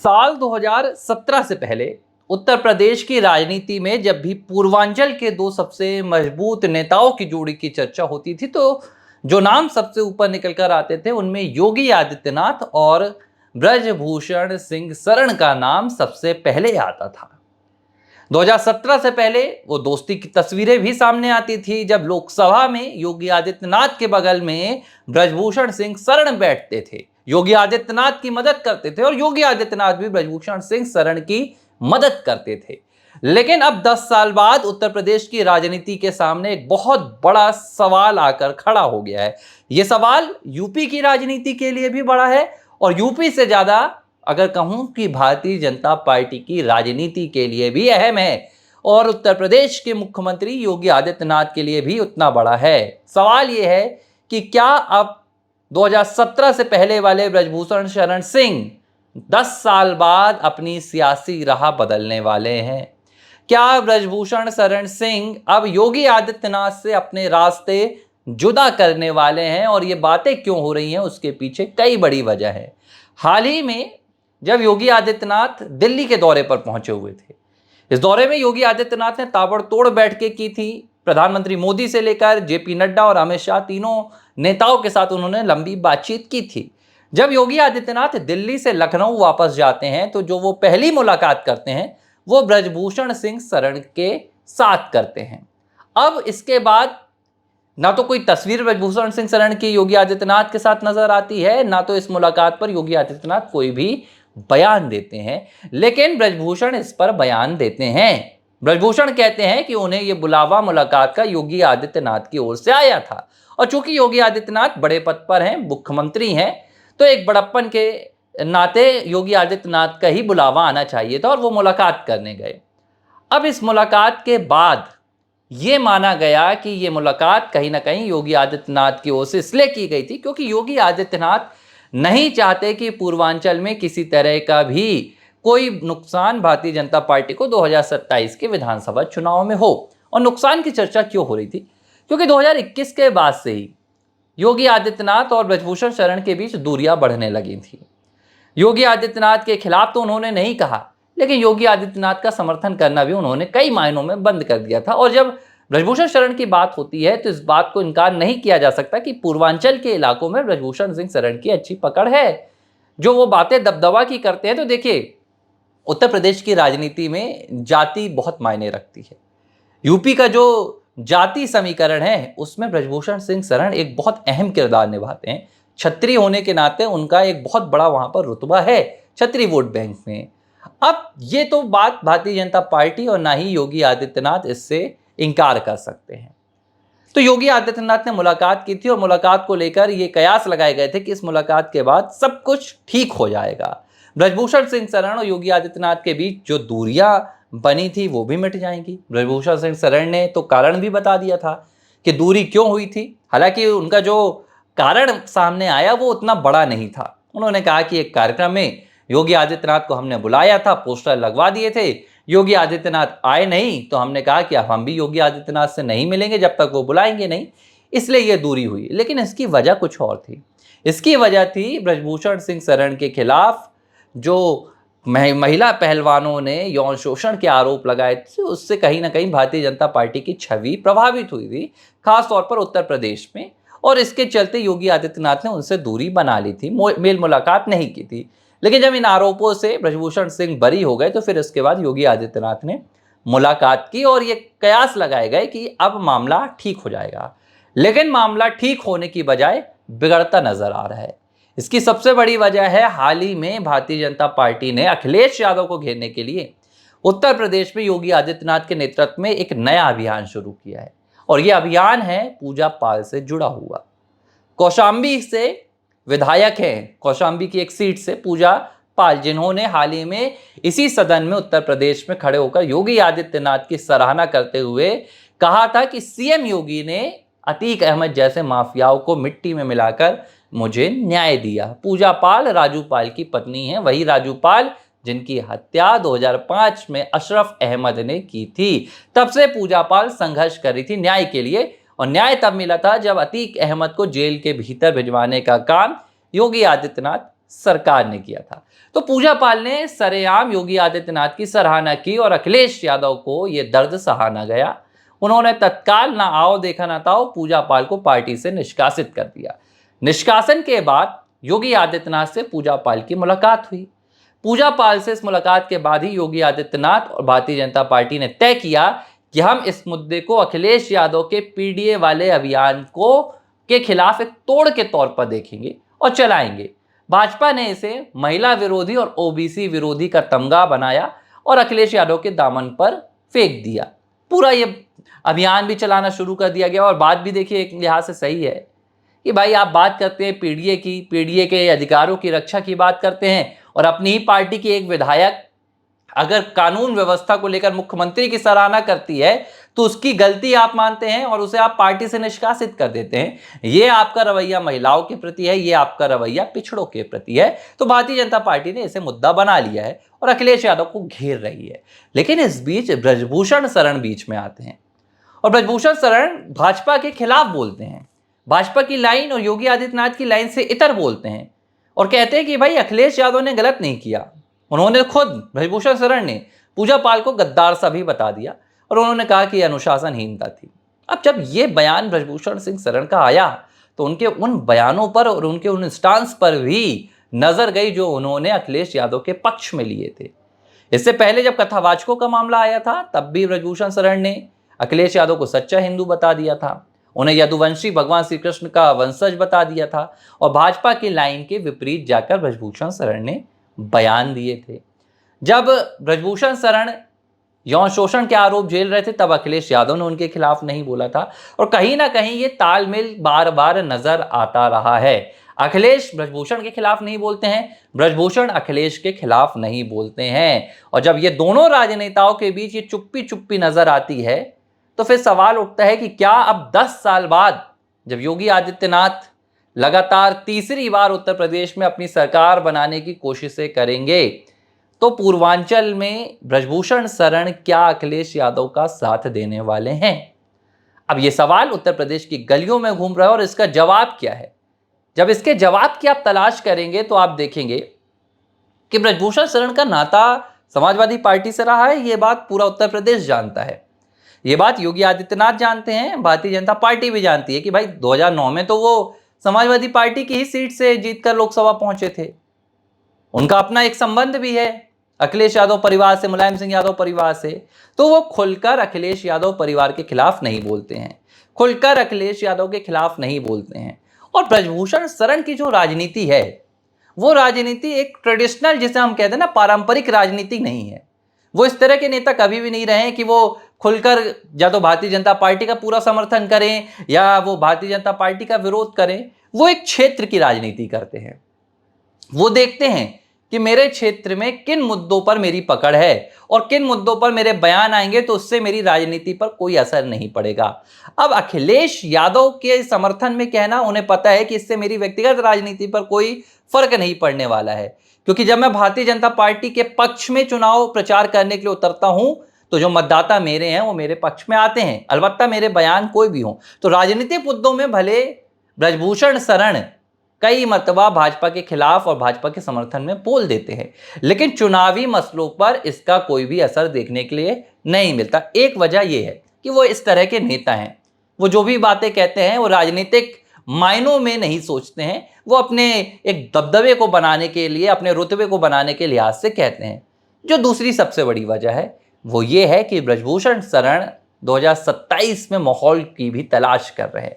साल 2017 से पहले उत्तर प्रदेश की राजनीति में जब भी पूर्वांचल के दो सबसे मजबूत नेताओं की जोड़ी की चर्चा होती थी तो जो नाम सबसे ऊपर निकल कर आते थे उनमें योगी आदित्यनाथ और ब्रजभूषण सिंह शरण का नाम सबसे पहले आता था। 2017 से पहले वो दोस्ती की तस्वीरें भी सामने आती थी जब लोकसभा में योगी आदित्यनाथ के बगल में ब्रजभूषण सिंह शरण बैठते थे, योगी आदित्यनाथ की मदद करते थे और योगी आदित्यनाथ भी ब्रजभूषण सिंह शरण की मदद करते थे। लेकिन अब 10 साल बाद उत्तर प्रदेश की राजनीति के सामने एक बहुत बड़ा सवाल आकर खड़ा हो गया है। यह सवाल यूपी की राजनीति के लिए भी बड़ा है और यूपी से ज्यादा अगर कहूं कि भारतीय जनता पार्टी की राजनीति के लिए भी अहम है और उत्तर प्रदेश के मुख्यमंत्री योगी आदित्यनाथ के लिए भी उतना बड़ा है। सवाल यह है कि क्या अब 2017 से पहले वाले ब्रजभूषण शरण सिंह 10 साल बाद अपनी सियासी राह बदलने वाले हैं? क्या ब्रजभूषण शरण सिंह अब योगी आदित्यनाथ से अपने रास्ते जुदा करने वाले हैं? और ये बातें क्यों हो रही हैं उसके पीछे कई बड़ी वजह है। हाल ही में जब योगी आदित्यनाथ दिल्ली के दौरे पर पहुंचे हुए थे, इस दौरे में योगी आदित्यनाथ ने ताबड़तोड़ बैठकें की थी। प्रधानमंत्री मोदी से लेकर जेपी नड्डा और अमित शाह तीनों नेताओं के साथ उन्होंने लंबी बातचीत की थी। जब योगी आदित्यनाथ दिल्ली से लखनऊ वापस जाते हैं तो जो वो पहली मुलाकात करते हैं वो ब्रजभूषण सिंह शरण के साथ करते हैं। अब इसके बाद ना तो कोई तस्वीर ब्रजभूषण सिंह शरण की योगी आदित्यनाथ के साथ नजर आती है, ना तो इस मुलाकात पर योगी आदित्यनाथ कोई भी बयान देते हैं। लेकिन ब्रजभूषण इस पर बयान देते हैं। ब्रजभूषण कहते हैं कि उन्हें यह बुलावा मुलाकात का योगी आदित्यनाथ की ओर से आया था और चूंकि योगी आदित्यनाथ बड़े पद पर हैं, मुख्यमंत्री हैं, तो एक बड़प्पन के नाते योगी आदित्यनाथ का ही बुलावा आना चाहिए था और वो मुलाकात करने गए। अब इस मुलाकात के बाद ये माना गया कि ये मुलाकात कहीं ना कहीं योगी आदित्यनाथ की ओर से इसलिए की गई थी क्योंकि योगी आदित्यनाथ नहीं चाहते कि पूर्वांचल में किसी तरह का भी कोई नुकसान भारतीय जनता पार्टी को 2027 के विधानसभा चुनाव में हो। और नुकसान की चर्चा क्यों हो रही थी? क्योंकि 2021 के बाद से ही योगी आदित्यनाथ और ब्रजभूषण शरण के बीच दूरियां बढ़ने लगी थी। योगी आदित्यनाथ के खिलाफ तो उन्होंने नहीं कहा, लेकिन योगी आदित्यनाथ का समर्थन करना भी उन्होंने कई मायनों में बंद कर दिया था। और जब ब्रजभूषण शरण की बात होती है तो इस बात को इनकार नहीं किया जा सकता कि पूर्वांचल के इलाकों में ब्रजभूषण सिंह शरण की अच्छी पकड़ है। जो वो बातें दबदबा की करते हैं, तो देखिए उत्तर प्रदेश की राजनीति में जाति बहुत मायने रखती है। यूपी का जो जाति समीकरण है उसमें ब्रजभूषण सिंह शरण एक बहुत अहम किरदार निभाते हैं। छत्री होने के नाते उनका एक बहुत बड़ा वहां पर रुतबा है छत्री वोट बैंक में। अब ये तो बात भारतीय जनता पार्टी और ना ही योगी आदित्यनाथ इससे इनकार कर सकते हैं। तो योगी आदित्यनाथ ने मुलाकात की थी और मुलाकात को लेकर ये कयास लगाए गए थे कि इस मुलाकात के बाद सब कुछ ठीक हो जाएगा। ब्रजभूषण सिंह शरण और योगी आदित्यनाथ के बीच जो दूरियां बनी थी वो भी मिट जाएंगी। ब्रजभूषण सिंह शरण ने तो कारण भी बता दिया था कि दूरी क्यों हुई थी। हालांकि उनका जो कारण सामने आया वो उतना बड़ा नहीं था। उन्होंने कहा कि एक कार्यक्रम में योगी आदित्यनाथ को हमने बुलाया था, पोस्टर लगवा दिए थे, योगी आदित्यनाथ आए नहीं तो हमने कहा कि अब हम भी योगी आदित्यनाथ से नहीं मिलेंगे जब तक वो बुलाएंगे नहीं, इसलिए ये दूरी हुई। लेकिन इसकी वजह कुछ और थी। इसकी वजह थी ब्रजभूषण सिंह शरण के खिलाफ जो महिला पहलवानों ने यौन शोषण के आरोप लगाए थे, उससे कहीं ना कहीं भारतीय जनता पार्टी की छवि प्रभावित हुई थी, खासतौर पर उत्तर प्रदेश में। और इसके चलते योगी आदित्यनाथ ने उनसे दूरी बना ली थी, मेल मुलाकात नहीं की थी। लेकिन जब इन आरोपों से ब्रजभूषण सिंह बरी हो गए तो फिर इसके बाद योगी आदित्यनाथ ने मुलाकात की और ये कयास लगाए गए कि अब मामला ठीक हो जाएगा। लेकिन मामला ठीक होने की बजाय बिगड़ता नजर आ रहा है। इसकी सबसे बड़ी वजह है हाल ही में भारतीय जनता पार्टी ने अखिलेश यादव को घेरने के लिए उत्तर प्रदेश में योगी आदित्यनाथ के नेतृत्व में एक नया अभियान शुरू किया है। और यह अभियान है पूजा पाल से जुड़ा हुआ। कौशाम्बी से विधायक हैं, कौशाम्बी की एक सीट से पूजा पाल, जिन्होंने हाल ही में इसी सदन में उत्तर प्रदेश में खड़े होकर योगी आदित्यनाथ की सराहना करते हुए कहा था कि सीएम योगी ने अतीक अहमद जैसे माफियाओं को मिट्टी में मिलाकर मुझे न्याय दिया। पूजा पाल राजू पाल की पत्नी है, वही राजू पाल जिनकी हत्या 2005 में अशरफ अहमद ने की थी। तब से पूजा पाल संघर्ष कर रही थी न्याय के लिए और न्याय तब मिला था जब अतीक अहमद को जेल के भीतर भिजवाने का काम योगी आदित्यनाथ सरकार ने किया था। तो पूजा पाल ने सरेआम योगी आदित्यनाथ की सराहना की और अखिलेश यादव को यह दर्द सहा न गया। उन्होंने तत्काल ना आओ देखा ना ताओ पूजा पाल को पार्टी से निष्कासित कर दिया। निष्कासन के बाद योगी आदित्यनाथ से पूजा पाल की मुलाकात हुई। पूजा पाल से इस मुलाकात के बाद ही योगी आदित्यनाथ और भारतीय जनता पार्टी ने तय किया कि हम इस मुद्दे को अखिलेश यादव के पीडीए वाले अभियान को के खिलाफ एक तोड़ के तौर पर देखेंगे और चलाएंगे। भाजपा ने इसे महिला विरोधी और ओबीसी विरोधी का तमगा बनाया और अखिलेश यादव के दामन पर फेंक दिया। पूरा ये अभियान भी चलाना शुरू कर दिया गया। और बात भी देखिए एक लिहाज से सही है कि भाई आप बात करते हैं पीडीए के अधिकारों की रक्षा की बात करते हैं और अपनी ही पार्टी की एक विधायक अगर कानून व्यवस्था को लेकर मुख्यमंत्री की सराहना करती है तो उसकी गलती आप मानते हैं और उसे आप पार्टी से निष्कासित कर देते हैं। ये आपका रवैया महिलाओं के प्रति है, ये आपका रवैया पिछड़ों के प्रति है। तो भारतीय जनता पार्टी ने इसे मुद्दा बना लिया है और अखिलेश यादव को घेर रही है। लेकिन इस बीच ब्रजभूषण शरण बीच में आते हैं और ब्रजभूषण शरण भाजपा के खिलाफ बोलते हैं। भाजपा की लाइन और योगी आदित्यनाथ की लाइन से इतर बोलते हैं और कहते हैं कि भाई अखिलेश यादव ने गलत नहीं किया। उन्होंने खुद ब्रजभूषण शरण ने पूजा पाल को गद्दार सा भी बता दिया और उन्होंने कहा कि अनुशासनहीनता थी। अब जब ये बयान ब्रजभूषण सिंह शरण का आया तो उनके उन बयानों पर और उनके उन स्टांस पर भी नजर गई जो उन्होंने अखिलेश यादव के पक्ष में लिए थे। इससे पहले जब कथावाचकों का मामला आया था तब भी ब्रजभूषण शरण ने अखिलेश यादव को सच्चा हिंदू बता दिया था, उन्हें यदुवंशी भगवान श्री कृष्ण का वंशज बता दिया था और भाजपा की लाइन के विपरीत जाकर ब्रजभूषण शरण ने बयान दिए थे। जब ब्रजभूषण शरण यौन शोषण के आरोप झेल रहे थे तब अखिलेश यादव ने उनके खिलाफ नहीं बोला था और कहीं ना कहीं ये तालमेल बार बार नजर आता रहा है। अखिलेश ब्रजभूषण के खिलाफ नहीं बोलते हैं, ब्रजभूषण अखिलेश के खिलाफ नहीं बोलते हैं। और जब ये दोनों राजनेताओं के बीच ये चुप्पी चुप्पी नजर आती है तो फिर सवाल उठता है कि क्या अब 10 साल बाद जब योगी आदित्यनाथ लगातार तीसरी बार उत्तर प्रदेश में अपनी सरकार बनाने की कोशिशें करेंगे तो पूर्वांचल में ब्रजभूषण शरण क्या अखिलेश यादव का साथ देने वाले हैं? अब यह सवाल उत्तर प्रदेश की गलियों में घूम रहा है और इसका जवाब क्या है? जब इसके जवाब की आप तलाश करेंगे तो आप देखेंगे कि ब्रजभूषण शरण का नाता समाजवादी पार्टी से रहा है। यह बात पूरा उत्तर प्रदेश जानता है, ये बात योगी आदित्यनाथ जानते हैं, भारतीय जनता पार्टी भी जानती है कि भाई 2009 में तो वो समाजवादी पार्टी की ही सीट से जीतकर लोकसभा पहुंचे थे। उनका अपना एक संबंध भी है अखिलेश यादव परिवार से, मुलायम सिंह यादव परिवार से। तो वो खुलकर अखिलेश यादव परिवार के खिलाफ नहीं बोलते हैं, खुलकर अखिलेश यादव के खिलाफ नहीं बोलते हैं। और ब्रजभूषण शरण की जो राजनीति है वो राजनीति एक ट्रेडिशनल, जिसे हम कहते हैं ना, पारंपरिक राजनीति नहीं है। वो इस तरह के नेता कभी भी नहीं रहे हैं कि वो खुलकर या तो भारतीय जनता पार्टी का पूरा समर्थन करें या वो भारतीय जनता पार्टी का विरोध करें। वो एक क्षेत्र की राजनीति करते हैं। वो देखते हैं कि मेरे क्षेत्र में किन मुद्दों पर मेरी पकड़ है और किन मुद्दों पर मेरे बयान आएंगे तो उससे मेरी राजनीति पर कोई असर नहीं पड़ेगा। अब अखिलेश यादव के समर्थन में कहना, उन्हें पता है कि इससे मेरी व्यक्तिगत राजनीति पर कोई फर्क नहीं पड़ने वाला है, क्योंकि जब मैं भारतीय जनता पार्टी के पक्ष में चुनाव प्रचार करने के लिए उतरता हूं तो जो मतदाता मेरे हैं वो मेरे पक्ष में आते हैं, अलबत्ता मेरे बयान कोई भी हो। तो राजनीतिक मुद्दों में भले ब्रजभूषण शरण कई मर्तबा भाजपा के खिलाफ और भाजपा के समर्थन में बोल देते हैं, लेकिन चुनावी मसलों पर इसका कोई भी असर देखने के लिए नहीं मिलता। एक वजह यह है कि वो इस तरह के नेता हैं, वो जो भी बातें कहते हैं वो राजनीतिक मायनों में नहीं सोचते हैं, वो अपने एक दबदबे को बनाने के लिए, अपने रुतबे को बनाने के लिहाज से कहते हैं। जो दूसरी सबसे बड़ी वजह है वो ये है कि ब्रजभूषण शरण 2027 में माहौल की भी तलाश कर रहे हैं।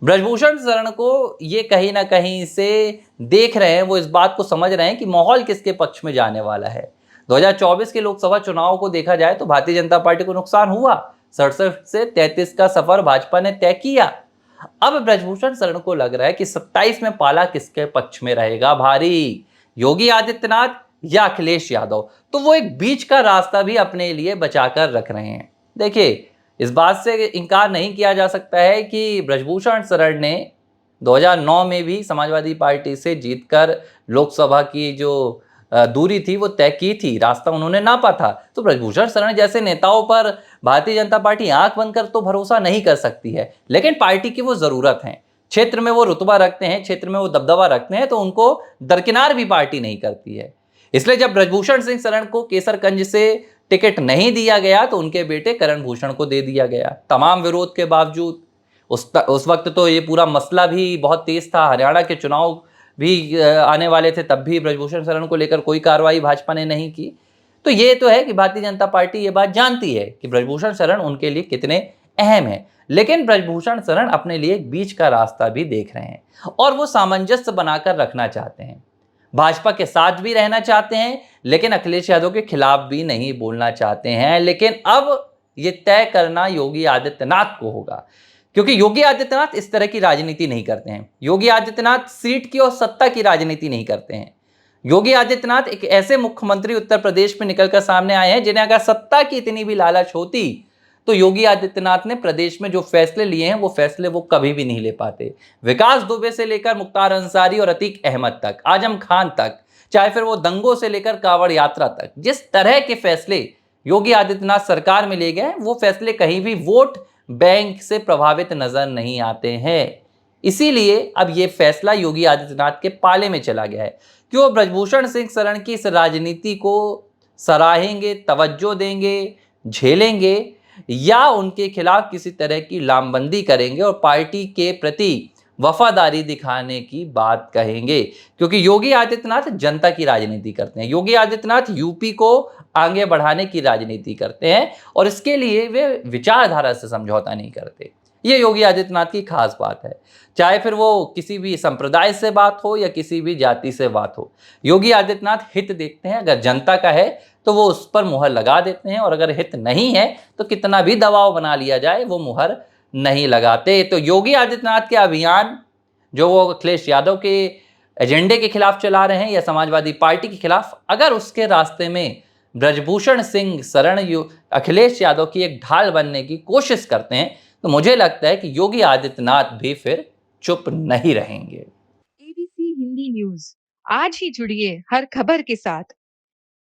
ब्रजभूषण शरण को ये कहीं ना कहीं से देख रहे हैं, वो इस बात को समझ रहे हैं कि माहौल किसके पक्ष में जाने वाला है। 2024 के लोकसभा चुनाव को देखा जाए तो भारतीय जनता पार्टी को नुकसान हुआ, 67 से 33 का सफर भाजपा ने तय किया। अब ब्रजभूषण शरण को लग रहा है कि 27 में पाला किसके पक्ष में रहेगा भारी, योगी आदित्यनाथ या अखिलेश यादव। तो वो एक बीच का रास्ता भी अपने लिए बचाकर रख रहे हैं। देखिए, इस बात से इनकार नहीं किया जा सकता है कि ब्रजभूषण शरण ने 2009 में भी समाजवादी पार्टी से जीतकर लोकसभा की जो दूरी थी वो तय की थी, रास्ता उन्होंने नापा था। तो ब्रजभूषण शरण जैसे नेताओं पर भारतीय जनता पार्टी आंख बंद कर तो भरोसा नहीं कर सकती है, लेकिन पार्टी की वो ज़रूरत है। क्षेत्र में वो रुतबा रखते हैं, क्षेत्र में वो दबदबा रखते हैं, तो उनको दरकिनार भी पार्टी नहीं करती है। इसलिए जब ब्रजभूषण सिंह शरण को केसरगंज से टिकट नहीं दिया गया तो उनके बेटे करण भूषण को दे दिया गया। तमाम विरोध के बावजूद उस वक्त तो ये पूरा मसला भी बहुत तेज था, हरियाणा के चुनाव भी आने वाले थे, तब भी ब्रजभूषण शरण को लेकर कोई कार्रवाई भाजपा ने नहीं की। तो ये तो है कि भारतीय जनता पार्टी ये बात जानती है कि ब्रजभूषण शरण उनके लिए कितने अहम है, लेकिन ब्रजभूषण शरण अपने लिए एक बीच का रास्ता भी देख रहे हैं और वो सामंजस्य बनाकर रखना चाहते हैं। भाजपा के साथ भी रहना चाहते हैं, लेकिन अखिलेश यादव के खिलाफ भी नहीं बोलना चाहते हैं। लेकिन अब ये तय करना योगी आदित्यनाथ को होगा, क्योंकि योगी आदित्यनाथ इस तरह की राजनीति नहीं करते हैं। योगी आदित्यनाथ सीट की और सत्ता की राजनीति नहीं करते हैं। योगी आदित्यनाथ एक ऐसे मुख्यमंत्री उत्तर प्रदेश में निकलकर सामने आए हैं जिन्हें अगर सत्ता की इतनी भी लालच होती तो योगी आदित्यनाथ ने प्रदेश में जो फैसले लिए हैं वो फैसले वो कभी भी नहीं ले पाते। विकास दुबे से लेकर मुख्तार अंसारी और अतीक अहमद तक, आजम खान तक, चाहे फिर वो दंगों से लेकर कांवड़ यात्रा तक, जिस तरह के फैसले योगी आदित्यनाथ सरकार में ले गए वो फैसले कहीं भी वोट बैंक से प्रभावित नजर नहीं आते हैं। इसीलिए अब ये फैसला योगी आदित्यनाथ के पाले में चला गया है कि वो ब्रजभूषण सिंह शरण की इस राजनीति को सराहेंगे, तवज्जो देंगे, झेलेंगे, या उनके खिलाफ किसी तरह की लामबंदी करेंगे और पार्टी के प्रति वफादारी दिखाने की बात कहेंगे। क्योंकि योगी आदित्यनाथ जनता की राजनीति करते हैं, योगी आदित्यनाथ यूपी को आगे बढ़ाने की राजनीति करते हैं और इसके लिए वे विचारधारा से समझौता नहीं करते। ये योगी आदित्यनाथ की खास बात है, चाहे फिर वो किसी भी संप्रदाय से बात हो या किसी भी जाति से बात हो। योगी आदित्यनाथ हित देखते हैं, अगर जनता का है तो वो उस पर मुहर लगा देते हैं, और अगर हित नहीं है तो कितना भी दबाव बना लिया जाए वो मुहर नहीं लगाते। तो योगी आदित्यनाथ के अभियान जो वो अखिलेश यादव के एजेंडे के खिलाफ चला रहे हैं या समाजवादी पार्टी के खिलाफ, अगर उसके रास्ते में ब्रजभूषण सिंह शरण अखिलेश यादव की एक ढाल बनने की कोशिश करते हैं तो मुझे लगता है कि योगी आदित्यनाथ भी फिर चुप नहीं रहेंगे। एबीसी हिंदी न्यूज, आज ही जुड़िए हर खबर के साथ।